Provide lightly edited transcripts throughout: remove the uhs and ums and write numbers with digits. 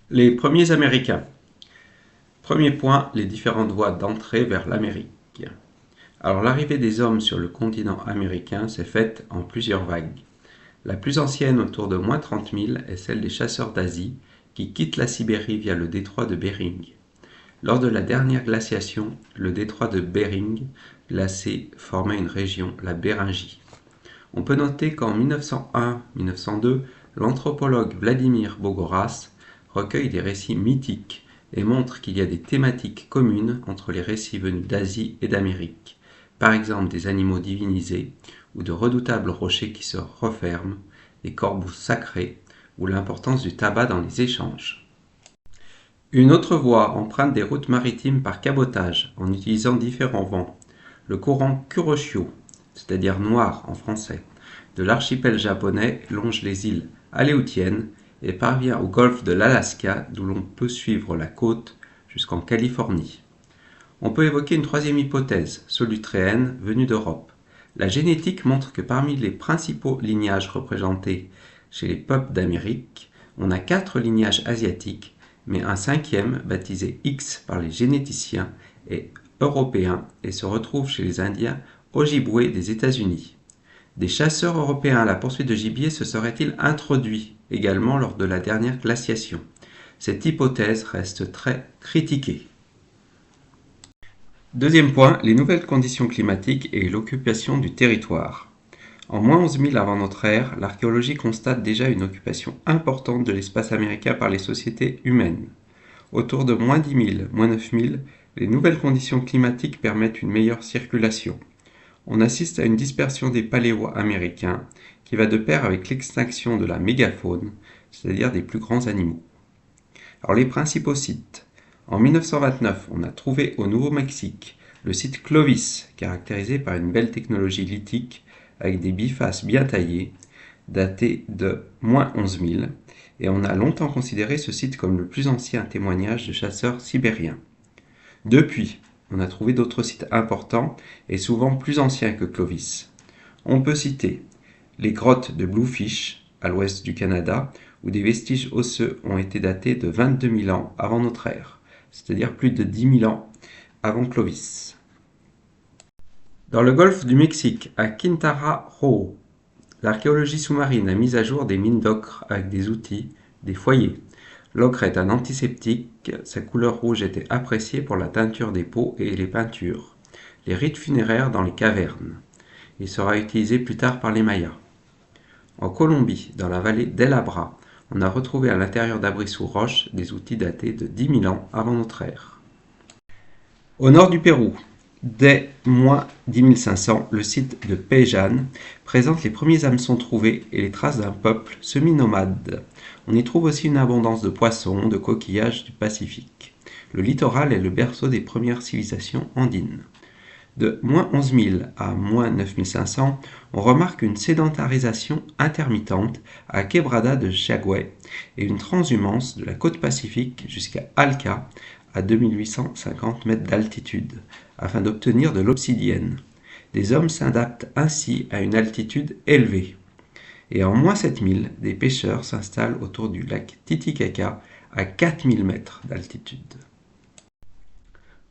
Les premiers Américains. Premier point, les différentes voies d'entrée vers l'Amérique. Alors l'arrivée des hommes sur le continent américain s'est faite en plusieurs vagues. La plus ancienne, autour de moins 30 000, est celle des chasseurs d'Asie qui quittent la Sibérie via le détroit de Bering. Lors de la dernière glaciation, le détroit de Bering, glacé, formait une région, la Béringie. On peut noter qu'en 1901-1902, l'anthropologue Vladimir Bogoras recueille des récits mythiques et montre qu'il y a des thématiques communes entre les récits venus d'Asie et d'Amérique, par exemple des animaux divinisés ou de redoutables rochers qui se referment, des corbeaux sacrés ou l'importance du tabac dans les échanges. Une autre voie emprunte des routes maritimes par cabotage en utilisant différents vents. Le courant Kuroshio, c'est-à-dire noir en français, de l'archipel japonais longe les îles Aléoutiennes et parvient au golfe de l'Alaska d'où l'on peut suivre la côte jusqu'en Californie. On peut évoquer une troisième hypothèse, solutréenne, venue d'Europe. La génétique montre que parmi les principaux lignages représentés chez les peuples d'Amérique, on a 4 lignages asiatiques, mais un cinquième, baptisé X par les généticiens, est européen et se retrouve chez les Indiens Ojibwés des États-Unis. Des chasseurs européens à la poursuite de gibier se seraient-ils introduits également lors de la dernière glaciation? Cette hypothèse reste très critiquée. Deuxième point, les nouvelles conditions climatiques et l'occupation du territoire. En moins 11 000 avant notre ère, l'archéologie constate déjà une occupation importante de l'espace américain par les sociétés humaines. Autour de moins 10 000, moins 9 000, les nouvelles conditions climatiques permettent une meilleure circulation. On assiste à une dispersion des paléo-américains qui va de pair avec l'extinction de la mégafaune, c'est-à-dire des plus grands animaux. Alors les principaux sites. En 1929, on a trouvé au Nouveau-Mexique le site Clovis, caractérisé par une belle technologie lithique avec des bifaces bien taillés, daté de moins 11 000, et on a longtemps considéré ce site comme le plus ancien témoignage de chasseurs sibériens. Depuis, on a trouvé d'autres sites importants et souvent plus anciens que Clovis. On peut citer les grottes de Bluefish, à l'ouest du Canada, où des vestiges osseux ont été datés de 22 000 ans avant notre ère, c'est-à-dire plus de 10 000 ans avant Clovis. Dans le golfe du Mexique, à Quintana Roo, l'archéologie sous-marine a mis à jour des mines d'ocre avec des outils, des foyers. L'ocre est un antiseptique, sa couleur rouge était appréciée pour la teinture des peaux et les peintures. Les rites funéraires dans les cavernes. Il sera utilisé plus tard par les Mayas. En Colombie, dans la vallée d'El Abra, on a retrouvé à l'intérieur d'abris sous roche des outils datés de 10 000 ans avant notre ère. Au nord du Pérou, dès moins 10 500, le site de Péjan présente les premiers hameçons trouvés et les traces d'un peuple semi-nomade. On y trouve aussi une abondance de poissons, de coquillages du Pacifique. Le littoral est le berceau des premières civilisations andines. De moins 11 000 à moins 9 500, on remarque une sédentarisation intermittente à Quebrada de Chagüey et une transhumance de la côte pacifique jusqu'à Alca à 2850 mètres d'altitude afin d'obtenir de l'obsidienne. Des hommes s'adaptent ainsi à une altitude élevée. Et en moins 7000, des pêcheurs s'installent autour du lac Titicaca à 4000 mètres d'altitude.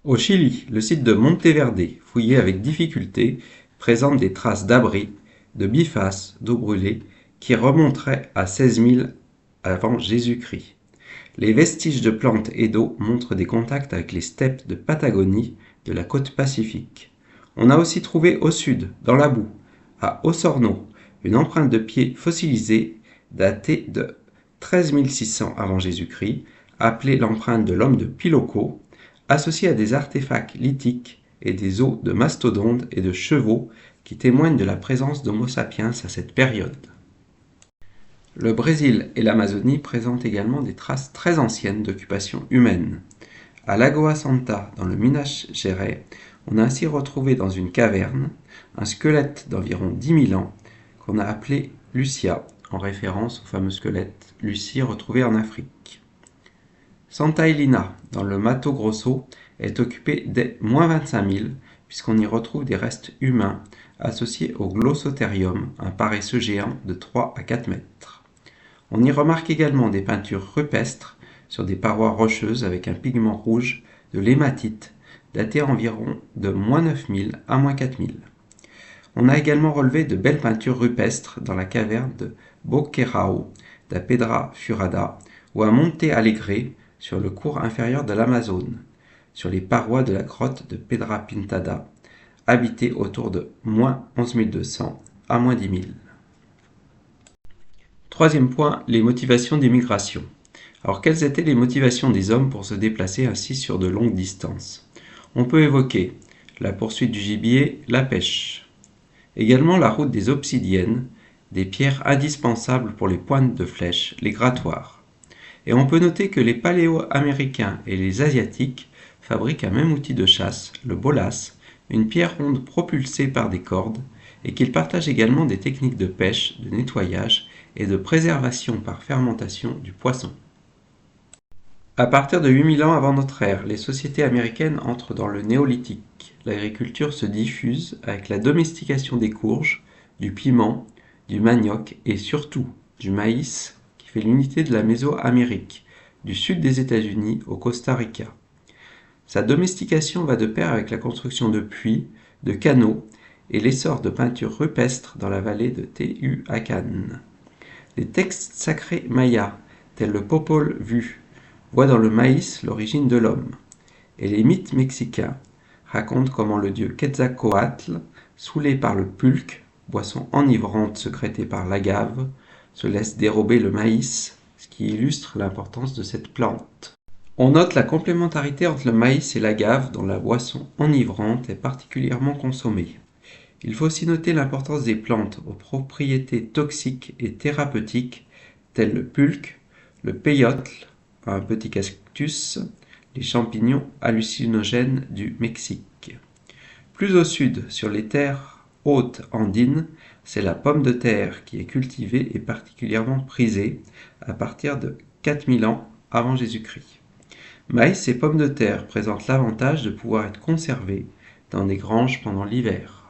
Au Chili, le site de Monteverde, fouillé avec difficulté, présente des traces d'abris, de bifaces, d'eau brûlée, qui remonteraient à 16 000 avant Jésus-Christ. Les vestiges de plantes et d'eau montrent des contacts avec les steppes de Patagonie de la côte pacifique. On a aussi trouvé au sud, dans la boue, à Osorno, une empreinte de pied fossilisée datée de 13 600 avant Jésus-Christ, appelée l'empreinte de l'homme de Piloco, associée à des artefacts lithiques et des os de mastodontes et de chevaux qui témoignent de la présence d'Homo sapiens à cette période. Le Brésil et l'Amazonie présentent également des traces très anciennes d'occupation humaine. À Lagoa Santa, dans le Minas Gerais, on a ainsi retrouvé dans une caverne un squelette d'environ 10 000 ans qu'on a appelé Lucia, en référence au fameux squelette Lucie retrouvé en Afrique. Santa Helena, dans le Mato Grosso, est occupée dès moins 25 000, puisqu'on y retrouve des restes humains associés au Glossotherium, un paresseux géant de 3 à 4 mètres. On y remarque également des peintures rupestres sur des parois rocheuses avec un pigment rouge de l'hématite daté environ de -9000 à -4000. On a également relevé de belles peintures rupestres dans la caverne de Boqueirão da Pedra Furada ou à Monte Alegre sur le cours inférieur de l'Amazone, sur les parois de la grotte de Pedra Pintada, habitée autour de -11200 à -10 000. Troisième point, les motivations des migrations. Alors, quelles étaient les motivations des hommes pour se déplacer ainsi sur de longues distances? On peut évoquer la poursuite du gibier, la pêche. Également la route des obsidiennes, des pierres indispensables pour les pointes de flèches, les grattoirs. Et on peut noter que les paléo-américains et les asiatiques fabriquent un même outil de chasse, le bolas, une pierre ronde propulsée par des cordes, et qu'ils partagent également des techniques de pêche, de nettoyage et de préservation par fermentation du poisson. À partir de 8000 ans avant notre ère, les sociétés américaines entrent dans le néolithique. L'agriculture se diffuse avec la domestication des courges, du piment, du manioc et surtout du maïs qui fait l'unité de la Mésoamérique, du sud des États-Unis au Costa Rica. Sa domestication va de pair avec la construction de puits, de canaux et l'essor de peintures rupestres dans la vallée de Tehuacan. Les textes sacrés mayas, tels le Popol Vuh, voient dans le maïs l'origine de l'homme, et les mythes mexicains racontent comment le dieu Quetzalcoatl, saoulé par le pulque, boisson enivrante sécrétée par l'agave, se laisse dérober le maïs, ce qui illustre l'importance de cette plante. On note la complémentarité entre le maïs et l'agave dont la boisson enivrante est particulièrement consommée. Il faut aussi noter l'importance des plantes aux propriétés toxiques et thérapeutiques telles le pulque, le peyotle, un petit cactus, les champignons hallucinogènes du Mexique. Plus au sud, sur les terres hautes andines, c'est la pomme de terre qui est cultivée et particulièrement prisée à partir de 4000 ans avant Jésus-Christ. Maïs et pommes de terre présentent l'avantage de pouvoir être conservés dans des granges pendant l'hiver.